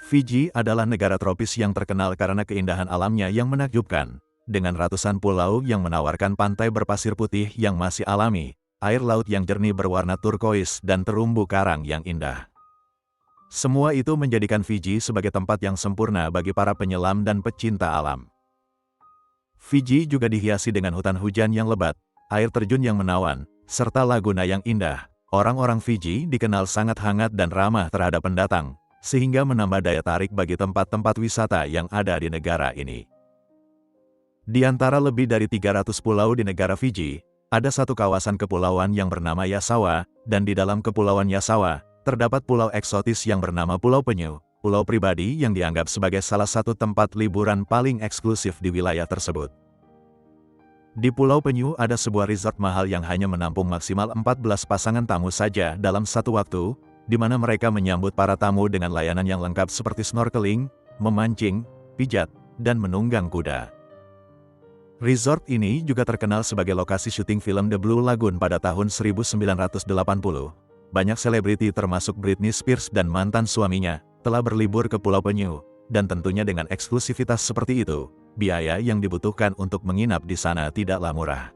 Fiji adalah negara tropis yang terkenal karena keindahan alamnya yang menakjubkan, dengan ratusan pulau yang menawarkan pantai berpasir putih yang masih alami, air laut yang jernih berwarna turkois dan terumbu karang yang indah. Semua itu menjadikan Fiji sebagai tempat yang sempurna bagi para penyelam dan pecinta alam. Fiji juga dihiasi dengan hutan hujan yang lebat, air terjun yang menawan, serta laguna yang indah. Orang-orang Fiji dikenal sangat hangat dan ramah terhadap pendatang, sehingga menambah daya tarik bagi tempat-tempat wisata yang ada di negara ini. Di antara lebih dari 300 pulau di negara Fiji, ada satu kawasan kepulauan yang bernama Yasawa, dan di dalam kepulauan Yasawa, terdapat pulau eksotis yang bernama Pulau Penyu, pulau pribadi yang dianggap sebagai salah satu tempat liburan paling eksklusif di wilayah tersebut. Di Pulau Penyu ada sebuah resort mahal yang hanya menampung maksimal 14 pasangan tamu saja dalam satu waktu, di mana mereka menyambut para tamu dengan layanan yang lengkap seperti snorkeling, memancing, pijat, dan menunggang kuda. Resort ini juga terkenal sebagai lokasi syuting film The Blue Lagoon pada tahun 1980. Banyak selebriti termasuk Britney Spears dan mantan suaminya, telah berlibur ke Pulau Penyu, dan tentunya dengan eksklusivitas seperti itu, biaya yang dibutuhkan untuk menginap di sana tidaklah murah.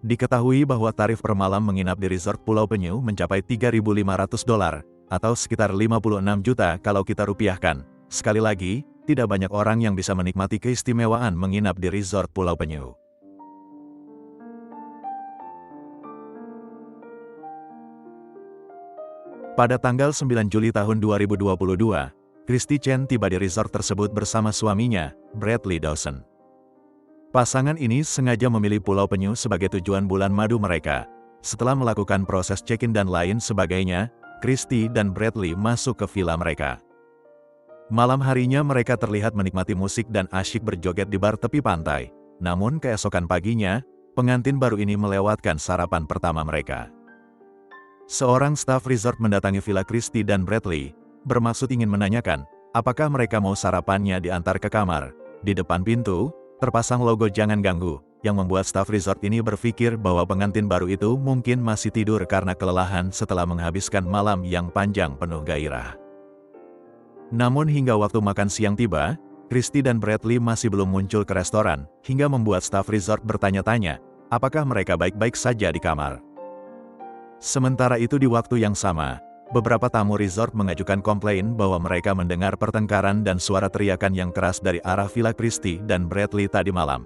Diketahui bahwa tarif per malam menginap di resort Pulau Penyu mencapai $3.500, atau sekitar 56 juta kalau kita rupiahkan. Sekali lagi, tidak banyak orang yang bisa menikmati keistimewaan menginap di resort Pulau Penyu. Pada tanggal 9 Juli tahun 2022, Christy Chen tiba di resort tersebut bersama suaminya, Bradley Dawson. Pasangan ini sengaja memilih Pulau Penyu sebagai tujuan bulan madu mereka. Setelah melakukan proses check-in dan lain sebagainya, Christy dan Bradley masuk ke villa mereka. Malam harinya mereka terlihat menikmati musik dan asyik berjoget di bar tepi pantai. Namun keesokan paginya, pengantin baru ini melewatkan sarapan pertama mereka. Seorang staf resort mendatangi villa Christy dan Bradley, bermaksud ingin menanyakan, apakah mereka mau sarapannya diantar ke kamar. Di depan pintu, terpasang logo "Jangan Ganggu", yang membuat staf resort ini berpikir bahwa pengantin baru itu mungkin masih tidur karena kelelahan setelah menghabiskan malam yang panjang penuh gairah. Namun hingga waktu makan siang tiba, Christy dan Bradley masih belum muncul ke restoran, hingga membuat staf resort bertanya-tanya, apakah mereka baik-baik saja di kamar. Sementara itu di waktu yang sama, beberapa tamu resort mengajukan komplain bahwa mereka mendengar pertengkaran dan suara teriakan yang keras dari arah villa Christy dan Bradley tadi malam.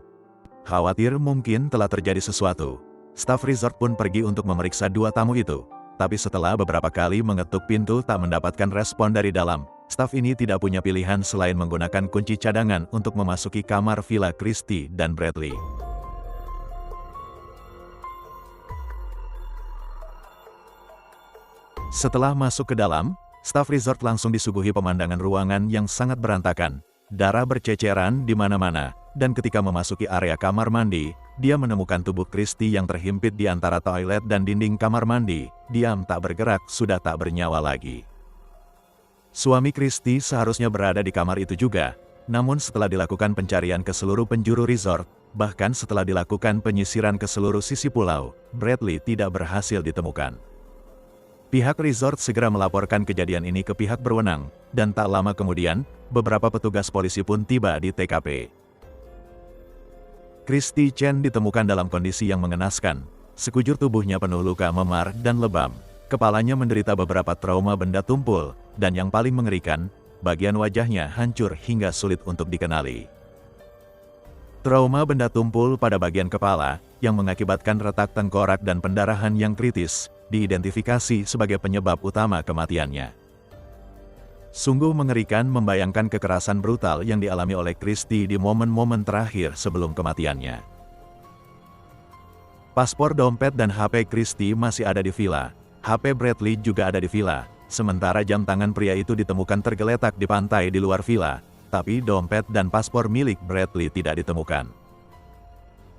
Khawatir mungkin telah terjadi sesuatu, staf resort pun pergi untuk memeriksa dua tamu itu. Tapi setelah beberapa kali mengetuk pintu tak mendapatkan respon dari dalam, staf ini tidak punya pilihan selain menggunakan kunci cadangan untuk memasuki kamar villa Christy dan Bradley. Setelah masuk ke dalam, staf resort langsung disuguhi pemandangan ruangan yang sangat berantakan. Darah berceceran di mana-mana, dan ketika memasuki area kamar mandi, dia menemukan tubuh Christy yang terhimpit di antara toilet dan dinding kamar mandi, diam tak bergerak, sudah tak bernyawa lagi. Suami Christy seharusnya berada di kamar itu juga, namun setelah dilakukan pencarian ke seluruh penjuru resort, bahkan setelah dilakukan penyisiran ke seluruh sisi pulau, Bradley tidak berhasil ditemukan. Pihak resort segera melaporkan kejadian ini ke pihak berwenang, dan tak lama kemudian, beberapa petugas polisi pun tiba di TKP. Christy Chen ditemukan dalam kondisi yang mengenaskan. Sekujur tubuhnya penuh luka memar dan lebam. Kepalanya menderita beberapa trauma benda tumpul, dan yang paling mengerikan, bagian wajahnya hancur hingga sulit untuk dikenali. Trauma benda tumpul pada bagian kepala, yang mengakibatkan retak tengkorak dan pendarahan yang kritis, diidentifikasi sebagai penyebab utama kematiannya. Sungguh mengerikan membayangkan kekerasan brutal yang dialami oleh Christy di momen-momen terakhir sebelum kematiannya. Paspor, dompet, dan HP Christy masih ada di villa. HP Bradley juga ada di villa, sementara jam tangan pria itu ditemukan tergeletak di pantai di luar villa, tapi dompet dan paspor milik Bradley tidak ditemukan.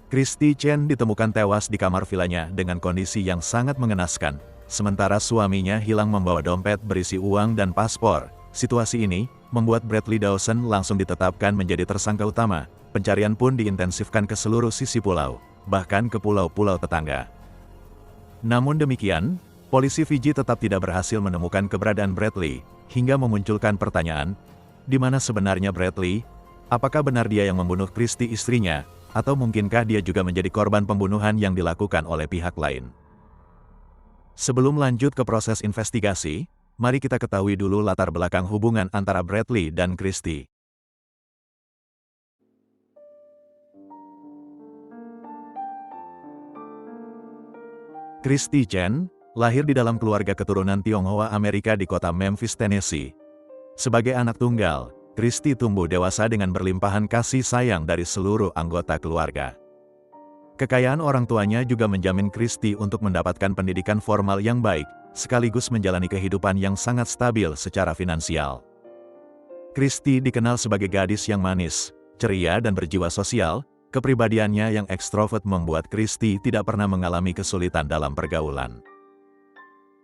Christy Chen ditemukan tewas di kamar villanya dengan kondisi yang sangat mengenaskan, sementara suaminya hilang membawa dompet berisi uang dan paspor. Situasi ini membuat Bradley Dawson langsung ditetapkan menjadi tersangka utama. Pencarian pun diintensifkan ke seluruh sisi pulau, bahkan ke pulau-pulau tetangga. Namun demikian, Polisi Fiji tetap tidak berhasil menemukan keberadaan Bradley, hingga memunculkan pertanyaan, di mana sebenarnya Bradley? Apakah benar dia yang membunuh Christy istrinya, atau mungkinkah dia juga menjadi korban pembunuhan yang dilakukan oleh pihak lain? Sebelum lanjut ke proses investigasi, mari kita ketahui dulu latar belakang hubungan antara Bradley dan Christy. Christy Chen lahir di dalam keluarga keturunan Tionghoa Amerika di kota Memphis, Tennessee. Sebagai anak tunggal, Christy tumbuh dewasa dengan berlimpahan kasih sayang dari seluruh anggota keluarga. Kekayaan orang tuanya juga menjamin Christy untuk mendapatkan pendidikan formal yang baik, sekaligus menjalani kehidupan yang sangat stabil secara finansial. Christy dikenal sebagai gadis yang manis, ceria dan berjiwa sosial. Kepribadiannya yang ekstrovert membuat Christy tidak pernah mengalami kesulitan dalam pergaulan.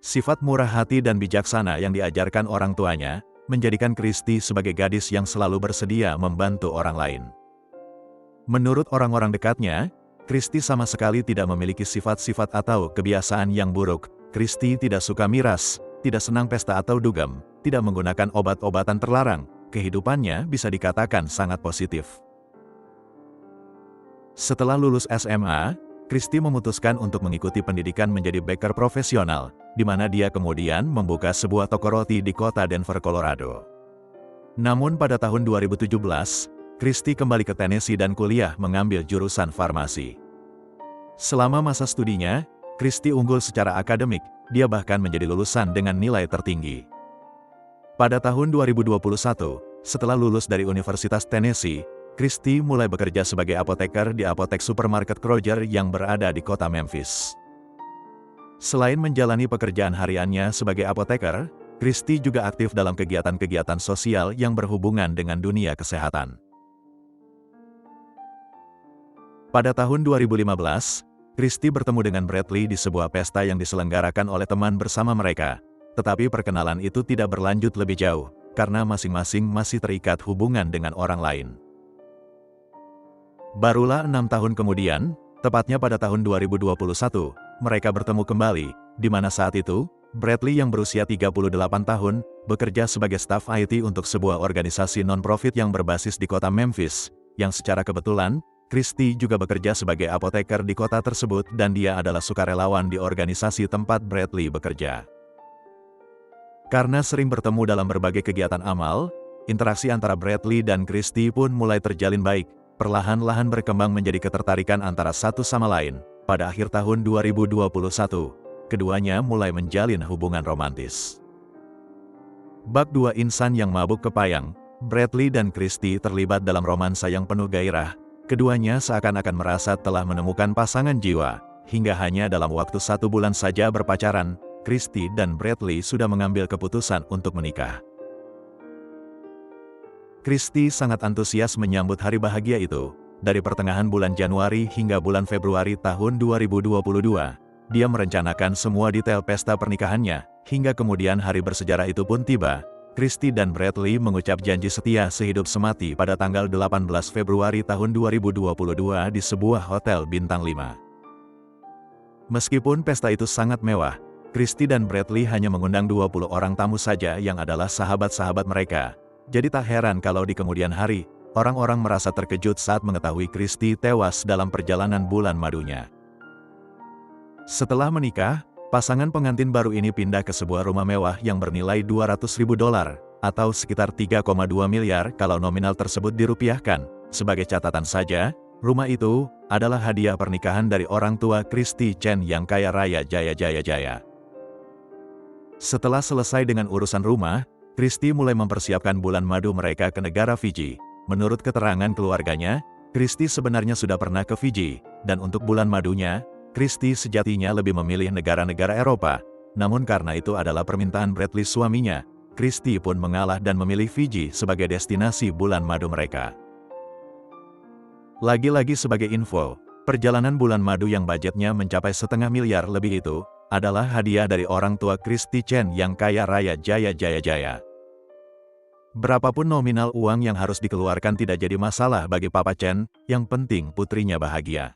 Sifat murah hati dan bijaksana yang diajarkan orang tuanya, menjadikan Christy sebagai gadis yang selalu bersedia membantu orang lain. Menurut orang-orang dekatnya, Christy sama sekali tidak memiliki sifat-sifat atau kebiasaan yang buruk. Christy tidak suka miras, tidak senang pesta atau dugem, tidak menggunakan obat-obatan terlarang. Kehidupannya bisa dikatakan sangat positif. Setelah lulus SMA, Christy memutuskan untuk mengikuti pendidikan menjadi baker profesional, di mana dia kemudian membuka sebuah toko roti di kota Denver, Colorado. Namun pada tahun 2017, Christy kembali ke Tennessee dan kuliah mengambil jurusan farmasi. Selama masa studinya, Christy unggul secara akademik, dia bahkan menjadi lulusan dengan nilai tertinggi. Pada tahun 2021, setelah lulus dari Universitas Tennessee, Christy mulai bekerja sebagai apoteker di apotek supermarket Kroger yang berada di kota Memphis. Selain menjalani pekerjaan hariannya sebagai apoteker, Christy juga aktif dalam kegiatan-kegiatan sosial yang berhubungan dengan dunia kesehatan. Pada tahun 2015, Christy bertemu dengan Bradley di sebuah pesta yang diselenggarakan oleh teman bersama mereka, tetapi perkenalan itu tidak berlanjut lebih jauh, karena masing-masing masih terikat hubungan dengan orang lain. Barulah 6 tahun kemudian, tepatnya pada tahun 2021, mereka bertemu kembali, di mana saat itu, Bradley yang berusia 38 tahun, bekerja sebagai staf IT untuk sebuah organisasi non-profit yang berbasis di kota Memphis, yang secara kebetulan, Christy juga bekerja sebagai apoteker di kota tersebut dan dia adalah sukarelawan di organisasi tempat Bradley bekerja. Karena sering bertemu dalam berbagai kegiatan amal, interaksi antara Bradley dan Christy pun mulai terjalin baik. Perlahan-lahan berkembang menjadi ketertarikan antara satu sama lain. Pada akhir tahun 2021, keduanya mulai menjalin hubungan romantis. Bak dua insan yang mabuk kepayang, Bradley dan Christy terlibat dalam romansa yang penuh gairah. Keduanya seakan-akan merasa telah menemukan pasangan jiwa. Hingga hanya dalam waktu 1 bulan saja berpacaran, Christy dan Bradley sudah mengambil keputusan untuk menikah. Christy sangat antusias menyambut hari bahagia itu. Dari pertengahan bulan Januari hingga bulan Februari tahun 2022, dia merencanakan semua detail pesta pernikahannya, hingga kemudian hari bersejarah itu pun tiba. Christy dan Bradley mengucap janji setia sehidup semati pada tanggal 18 Februari tahun 2022 di sebuah hotel bintang 5. Meskipun pesta itu sangat mewah, Christy dan Bradley hanya mengundang 20 orang tamu saja yang adalah sahabat-sahabat mereka. Jadi tak heran kalau di kemudian hari, orang-orang merasa terkejut saat mengetahui Christy tewas dalam perjalanan bulan madunya. Setelah menikah, pasangan pengantin baru ini pindah ke sebuah rumah mewah yang bernilai $200.000 atau sekitar 3,2 miliar kalau nominal tersebut dirupiahkan. Sebagai catatan saja, rumah itu adalah hadiah pernikahan dari orang tua Christy Chen yang kaya raya jaya. Setelah selesai dengan urusan rumah, Christy mulai mempersiapkan bulan madu mereka ke negara Fiji. Menurut keterangan keluarganya, Christy sebenarnya sudah pernah ke Fiji, dan untuk bulan madunya, Christy sejatinya lebih memilih negara-negara Eropa. Namun karena itu adalah permintaan Bradley suaminya, Christy pun mengalah dan memilih Fiji sebagai destinasi bulan madu mereka. Lagi-lagi sebagai info, perjalanan bulan madu yang budgetnya mencapai $0,5 miliar lebih itu, adalah hadiah dari orang tua Christy Chen yang kaya raya jaya. Berapapun nominal uang yang harus dikeluarkan tidak jadi masalah bagi Papa Chen, yang penting putrinya bahagia.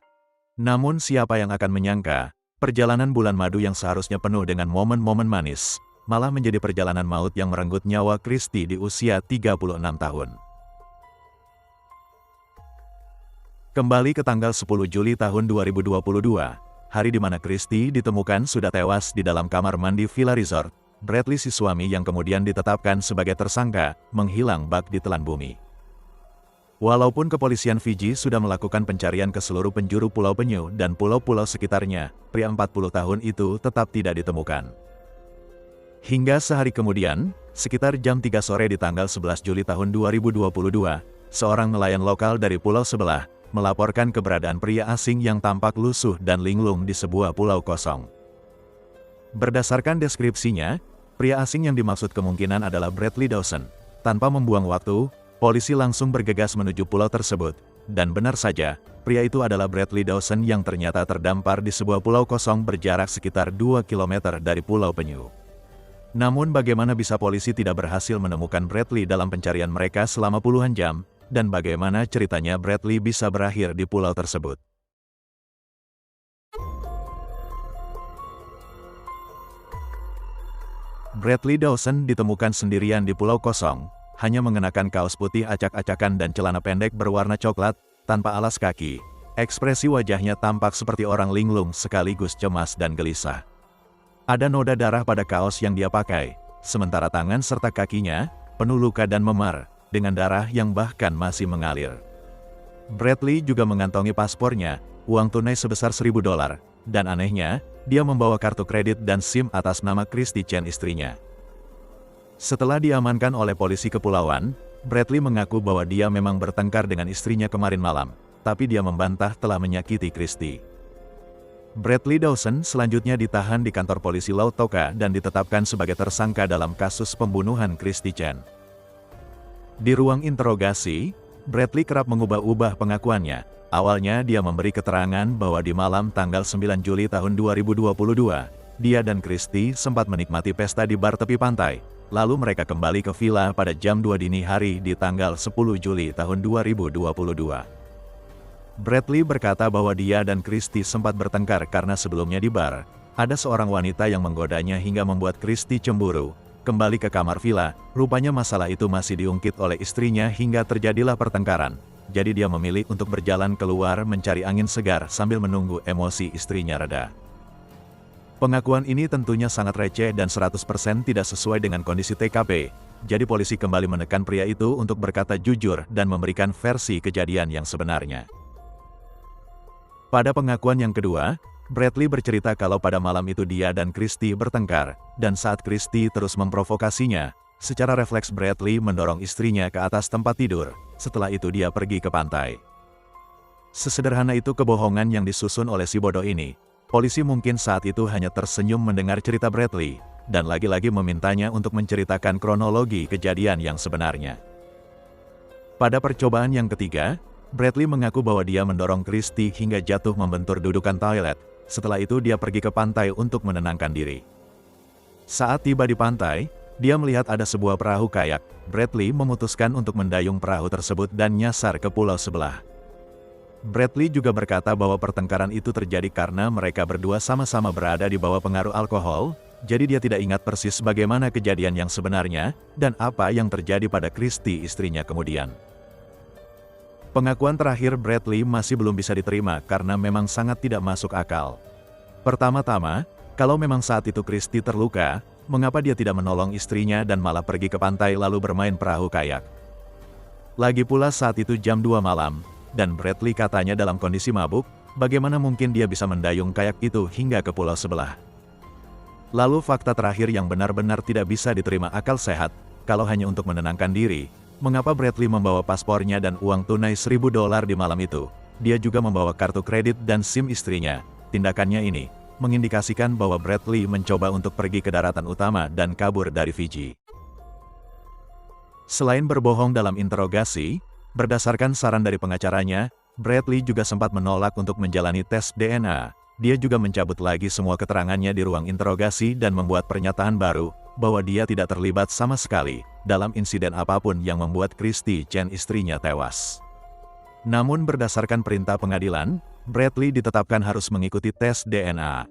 Namun siapa yang akan menyangka, Perjalanan bulan madu yang seharusnya penuh dengan momen-momen manis, malah menjadi perjalanan maut yang merenggut nyawa Christy di usia 36 tahun. Kembali ke tanggal 10 Juli tahun 2022, hari di mana Christy ditemukan sudah tewas di dalam kamar mandi Villa Resort, Bradley si suami yang kemudian ditetapkan sebagai tersangka, menghilang bak di telan bumi. Walaupun kepolisian Fiji sudah melakukan pencarian ke seluruh penjuru Pulau Penyu dan pulau-pulau sekitarnya, pria 40 tahun itu tetap tidak ditemukan. Hingga sehari kemudian, sekitar jam 3 sore di tanggal 11 Juli tahun 2022, seorang nelayan lokal dari pulau sebelah, melaporkan keberadaan pria asing yang tampak lusuh dan linglung di sebuah pulau kosong. Berdasarkan deskripsinya, pria asing yang dimaksud kemungkinan adalah Bradley Dawson. Tanpa membuang waktu, polisi langsung bergegas menuju pulau tersebut. Dan benar saja, pria itu adalah Bradley Dawson yang ternyata terdampar di sebuah pulau kosong berjarak sekitar 2 km dari Pulau Penyu. Namun bagaimana bisa polisi tidak berhasil menemukan Bradley dalam pencarian mereka selama puluhan jam? Dan bagaimana ceritanya Bradley bisa berakhir di pulau tersebut? Bradley Dawson ditemukan sendirian di pulau kosong, hanya mengenakan kaos putih acak-acakan dan celana pendek berwarna coklat, tanpa alas kaki. Ekspresi wajahnya tampak seperti orang linglung sekaligus cemas dan gelisah. Ada noda darah pada kaos yang dia pakai, sementara tangan serta kakinya penuh luka dan memar, dengan darah yang bahkan masih mengalir. Bradley juga mengantongi paspornya, uang tunai sebesar $1.000, dan anehnya, dia membawa kartu kredit dan SIM atas nama Christy Chen istrinya. Setelah diamankan oleh polisi kepulauan, Bradley mengaku bahwa dia memang bertengkar dengan istrinya kemarin malam, tapi dia membantah telah menyakiti Christy. Bradley Dawson selanjutnya ditahan di kantor polisi Lautoka dan ditetapkan sebagai tersangka dalam kasus pembunuhan Christy Chen. Di ruang interogasi, Bradley kerap mengubah-ubah pengakuannya. Awalnya dia memberi keterangan bahwa di malam tanggal 9 Juli tahun 2022, dia dan Christy sempat menikmati pesta di bar tepi pantai. Lalu mereka kembali ke villa pada jam 2 dini hari di tanggal 10 Juli tahun 2022. Bradley berkata bahwa dia dan Christy sempat bertengkar karena sebelumnya di bar, ada seorang wanita yang menggodanya hingga membuat Christy cemburu. Kembali ke kamar villa, rupanya masalah itu masih diungkit oleh istrinya hingga terjadilah pertengkaran. Jadi dia memilih untuk berjalan keluar mencari angin segar sambil menunggu emosi istrinya reda. Pengakuan ini tentunya sangat receh dan 100% tidak sesuai dengan kondisi TKP. Jadi polisi kembali menekan pria itu untuk berkata jujur dan memberikan versi kejadian yang sebenarnya. Pada pengakuan yang kedua, Bradley bercerita kalau pada malam itu dia dan Christy bertengkar, dan saat Christy terus memprovokasinya, secara refleks Bradley mendorong istrinya ke atas tempat tidur, setelah itu dia pergi ke pantai. Sesederhana itu kebohongan yang disusun oleh si bodoh ini. Polisi mungkin saat itu hanya tersenyum mendengar cerita Bradley, dan lagi-lagi memintanya untuk menceritakan kronologi kejadian yang sebenarnya. Pada percobaan yang ketiga, Bradley mengaku bahwa dia mendorong Christy hingga jatuh membentur dudukan toilet. Setelah itu dia pergi ke pantai untuk menenangkan diri. Saat tiba di pantai, dia melihat ada sebuah perahu kayak. Bradley memutuskan untuk mendayung perahu tersebut dan nyasar ke pulau sebelah. Bradley juga berkata bahwa pertengkaran itu terjadi karena mereka berdua sama-sama berada di bawah pengaruh alkohol, jadi dia tidak ingat persis bagaimana kejadian yang sebenarnya, dan apa yang terjadi pada Christy istrinya kemudian. Pengakuan terakhir Bradley masih belum bisa diterima karena memang sangat tidak masuk akal. Pertama-tama, kalau memang saat itu Christy terluka, mengapa dia tidak menolong istrinya dan malah pergi ke pantai lalu bermain perahu kayak? Lagi pula saat itu jam 2 malam, dan Bradley katanya dalam kondisi mabuk, bagaimana mungkin dia bisa mendayung kayak itu hingga ke pulau sebelah? Lalu fakta terakhir yang benar-benar tidak bisa diterima akal sehat, kalau hanya untuk menenangkan diri, mengapa Bradley membawa paspornya dan uang tunai $1.000 di malam itu? Dia juga membawa kartu kredit dan SIM istrinya. Tindakannya ini mengindikasikan bahwa Bradley mencoba untuk pergi ke daratan utama dan kabur dari Fiji. Selain berbohong dalam interogasi, berdasarkan saran dari pengacaranya, Bradley juga sempat menolak untuk menjalani tes DNA. Dia juga mencabut lagi semua keterangannya di ruang interogasi dan membuat pernyataan baru, bahwa dia tidak terlibat sama sekali dalam insiden apapun yang membuat Christy Chen istrinya tewas. Namun berdasarkan perintah pengadilan, Bradley ditetapkan harus mengikuti tes DNA.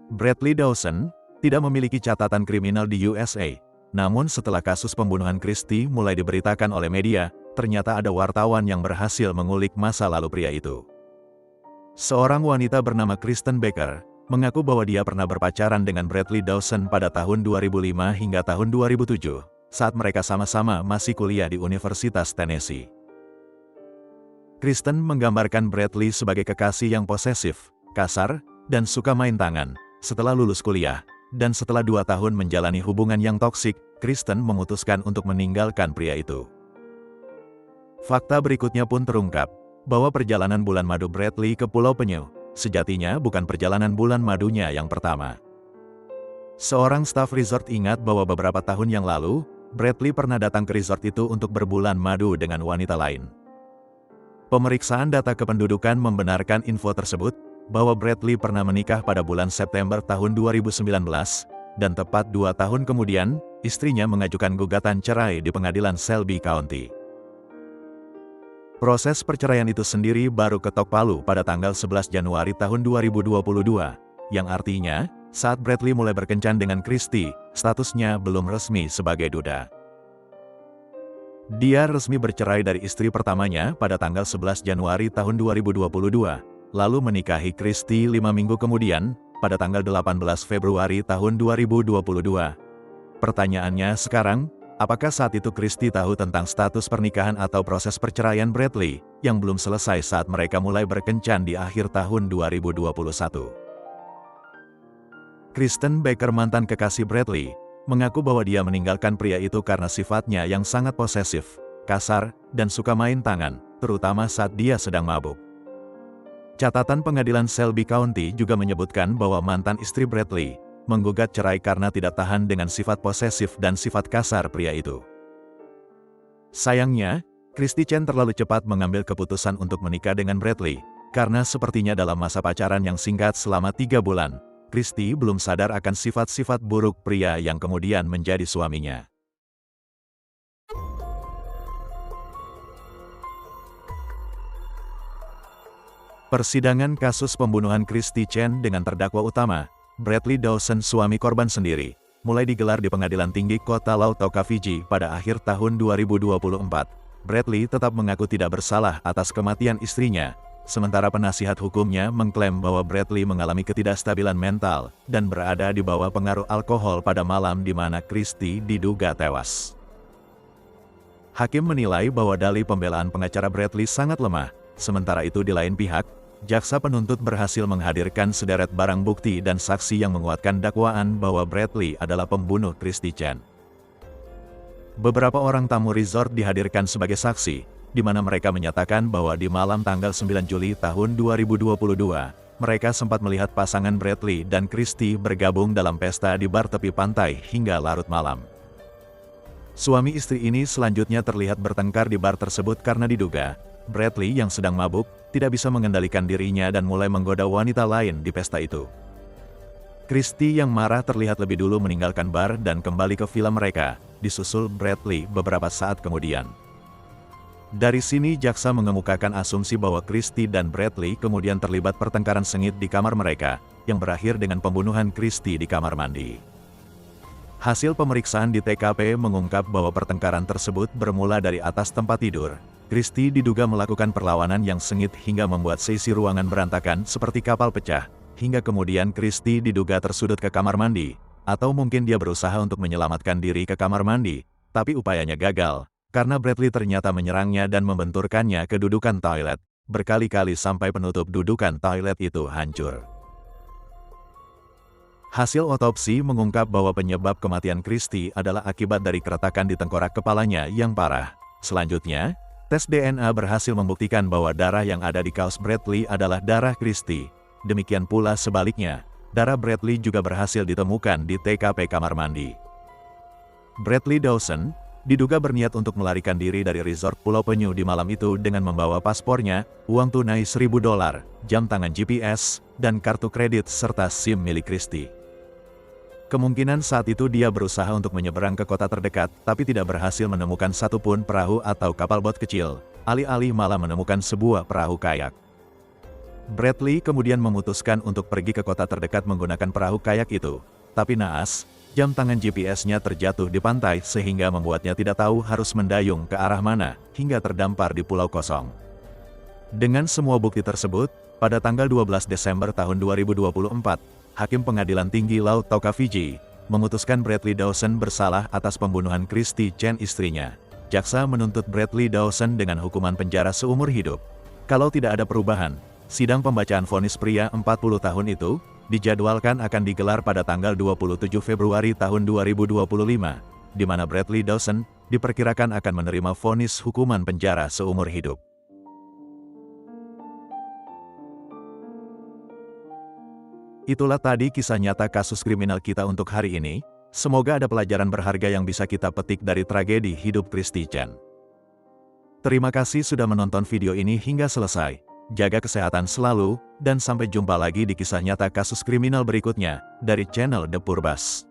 Bradley Dawson tidak memiliki catatan kriminal di USA. Namun setelah kasus pembunuhan Christie mulai diberitakan oleh media, ternyata ada wartawan yang berhasil mengulik masa lalu pria itu. Seorang wanita bernama Kristen Baker mengaku bahwa dia pernah berpacaran dengan Bradley Dawson pada tahun 2005 hingga tahun 2007, saat mereka sama-sama masih kuliah di Universitas Tennessee. Kristen menggambarkan Bradley sebagai kekasih yang posesif, kasar, dan suka main tangan. Setelah lulus kuliah, dan setelah 2 tahun menjalani hubungan yang toksik, Kristen memutuskan untuk meninggalkan pria itu. Fakta berikutnya pun terungkap, bahwa perjalanan bulan madu Bradley ke Pulau Penyu, sejatinya bukan perjalanan bulan madunya yang pertama. Seorang staf resort ingat bahwa beberapa tahun yang lalu, Bradley pernah datang ke resort itu untuk berbulan madu dengan wanita lain. Pemeriksaan data kependudukan membenarkan info tersebut, bahwa Bradley pernah menikah pada bulan September tahun 2019, dan tepat 2 tahun kemudian, istrinya mengajukan gugatan cerai di pengadilan Shelby County. Proses perceraian itu sendiri baru ketok palu pada tanggal 11 Januari tahun 2022, yang artinya, saat Bradley mulai berkencan dengan Christie, statusnya belum resmi sebagai duda. Dia resmi bercerai dari istri pertamanya pada tanggal 11 Januari tahun 2022, lalu menikahi Christie 5 minggu kemudian, pada tanggal 18 Februari tahun 2022. Pertanyaannya sekarang, apakah saat itu Christie tahu tentang status pernikahan atau proses perceraian Bradley, yang belum selesai saat mereka mulai berkencan di akhir tahun 2021? Kristen Baker, mantan kekasih Bradley, mengaku bahwa dia meninggalkan pria itu karena sifatnya yang sangat posesif, kasar, dan suka main tangan, terutama saat dia sedang mabuk. Catatan pengadilan Shelby County juga menyebutkan bahwa mantan istri Bradley menggugat cerai karena tidak tahan dengan sifat posesif dan sifat kasar pria itu. Sayangnya, Christie Chen terlalu cepat mengambil keputusan untuk menikah dengan Bradley, karena sepertinya dalam masa pacaran yang singkat selama 3 bulan, Christie belum sadar akan sifat-sifat buruk pria yang kemudian menjadi suaminya. Persidangan kasus pembunuhan Christie Chen dengan terdakwa utama, Bradley Dawson, suami korban sendiri, mulai digelar di Pengadilan Tinggi Kota Lautoka, Fiji pada akhir tahun 2024. Bradley tetap mengaku tidak bersalah atas kematian istrinya, sementara penasihat hukumnya mengklaim bahwa Bradley mengalami ketidakstabilan mental dan berada di bawah pengaruh alkohol pada malam di mana Christie diduga tewas. Hakim menilai bahwa dalih pembelaan pengacara Bradley sangat lemah, sementara itu di lain pihak, jaksa penuntut berhasil menghadirkan sederet barang bukti dan saksi yang menguatkan dakwaan bahwa Bradley adalah pembunuh Christie Chen. Beberapa orang tamu resort dihadirkan sebagai saksi, di mana mereka menyatakan bahwa di malam tanggal 9 Juli tahun 2022, mereka sempat melihat pasangan Bradley dan Christie bergabung dalam pesta di bar tepi pantai hingga larut malam. Suami istri ini selanjutnya terlihat bertengkar di bar tersebut karena diduga Bradley yang sedang mabuk tidak bisa mengendalikan dirinya dan mulai menggoda wanita lain di pesta itu. Christie yang marah terlihat lebih dulu meninggalkan bar dan kembali ke villa mereka, disusul Bradley beberapa saat kemudian. Dari sini jaksa mengemukakan asumsi bahwa Christie dan Bradley kemudian terlibat pertengkaran sengit di kamar mereka, yang berakhir dengan pembunuhan Christie di kamar mandi. Hasil pemeriksaan di TKP mengungkap bahwa pertengkaran tersebut bermula dari atas tempat tidur. Christie diduga melakukan perlawanan yang sengit hingga membuat seisi ruangan berantakan seperti kapal pecah, hingga kemudian Christie diduga tersudut ke kamar mandi, atau mungkin dia berusaha untuk menyelamatkan diri ke kamar mandi, tapi upayanya gagal, karena Bradley ternyata menyerangnya dan membenturkannya ke dudukan toilet, berkali-kali sampai penutup dudukan toilet itu hancur. Hasil otopsi mengungkap bahwa penyebab kematian Christie adalah akibat dari keretakan di tengkorak kepalanya yang parah. Selanjutnya, tes DNA berhasil membuktikan bahwa darah yang ada di kaos Bradley adalah darah Christie. Demikian pula sebaliknya, darah Bradley juga berhasil ditemukan di TKP kamar mandi. Bradley Dawson diduga berniat untuk melarikan diri dari resort Pulau Penyu di malam itu dengan membawa paspornya, uang tunai $1.000, jam tangan GPS, dan kartu kredit serta SIM milik Christie. Kemungkinan saat itu dia berusaha untuk menyeberang ke kota terdekat, tapi tidak berhasil menemukan satupun perahu atau kapal bot kecil, alih-alih malah menemukan sebuah perahu kayak. Bradley kemudian memutuskan untuk pergi ke kota terdekat menggunakan perahu kayak itu. Tapi naas, jam tangan GPS-nya terjatuh di pantai sehingga membuatnya tidak tahu harus mendayung ke arah mana, hingga terdampar di pulau kosong. Dengan semua bukti tersebut, pada tanggal 12 Desember tahun 2024, Hakim Pengadilan Tinggi Laut Toka Fiji memutuskan Bradley Dawson bersalah atas pembunuhan Christy Chen istrinya. Jaksa menuntut Bradley Dawson dengan hukuman penjara seumur hidup. Kalau tidak ada perubahan, sidang pembacaan vonis pria 40 tahun itu dijadwalkan akan digelar pada tanggal 27 Februari tahun 2025, di mana Bradley Dawson diperkirakan akan menerima vonis hukuman penjara seumur hidup. Itulah tadi kisah nyata kasus kriminal kita untuk hari ini. Semoga ada pelajaran berharga yang bisa kita petik dari tragedi hidup Christy Chen. Terima kasih sudah menonton video ini hingga selesai. Jaga kesehatan selalu, dan sampai jumpa lagi di kisah nyata kasus kriminal berikutnya, dari channel The Purbas.